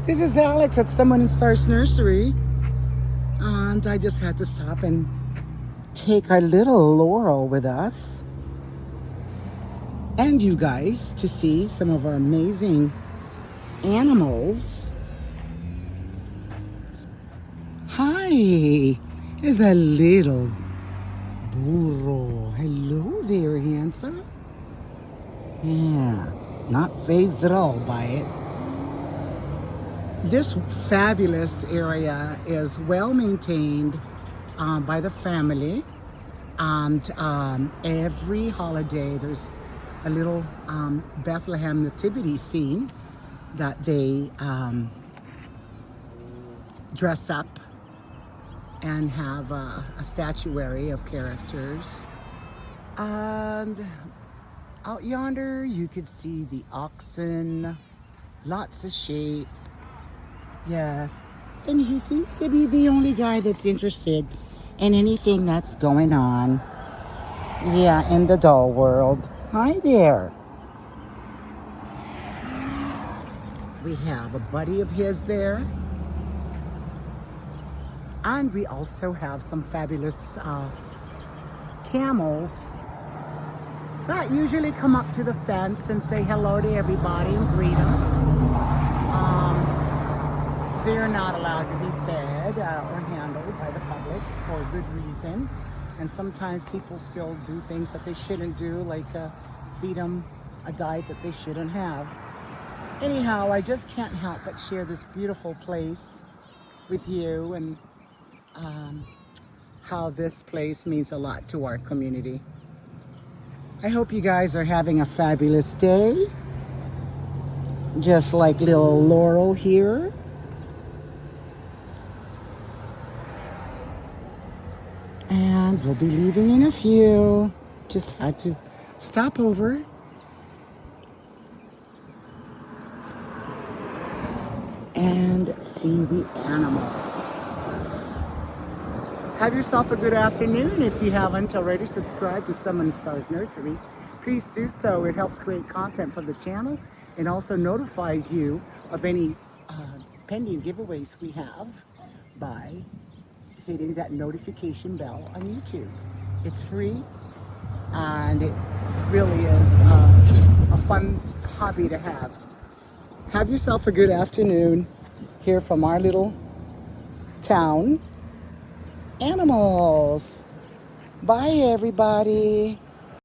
This is Alex at Someone in Stars Nursery, and I just had to stop and take our little Laurel with us and you guys to see some of our amazing animals. Hi, there's a little burro. Hello there, handsome. Yeah, not phased at all by it. This fabulous area is well maintained by the family, and every holiday there's a little Bethlehem nativity scene that they dress up and have a statuary of characters. And out yonder you could see the oxen, lots of sheep. Yes, and he seems to be the only guy that's interested in anything that's going on. Yeah, in the doll world. Hi there. We have a buddy of his there. And we also have some fabulous camels that usually come up to the fence and say hello to everybody and greet them. They're not allowed to be fed or handled by the public for a good reason. And sometimes people still do things that they shouldn't do, like feed them a diet that they shouldn't have. Anyhow, I just can't help but share this beautiful place with you, and how this place means a lot to our community. I hope you guys are having a fabulous day, just like little Laurel here. And we'll be leaving in a few. Just had to stop over and see the animals. Have yourself a good afternoon. If you haven't already subscribed to Someone in Stars Nursery, please do so. It helps create content for the channel and also notifies you of any pending giveaways we have by hitting that notification bell on YouTube. It's free, and it really is a fun hobby to have. Have yourself a good afternoon here from our little town. Animals. Bye, everybody.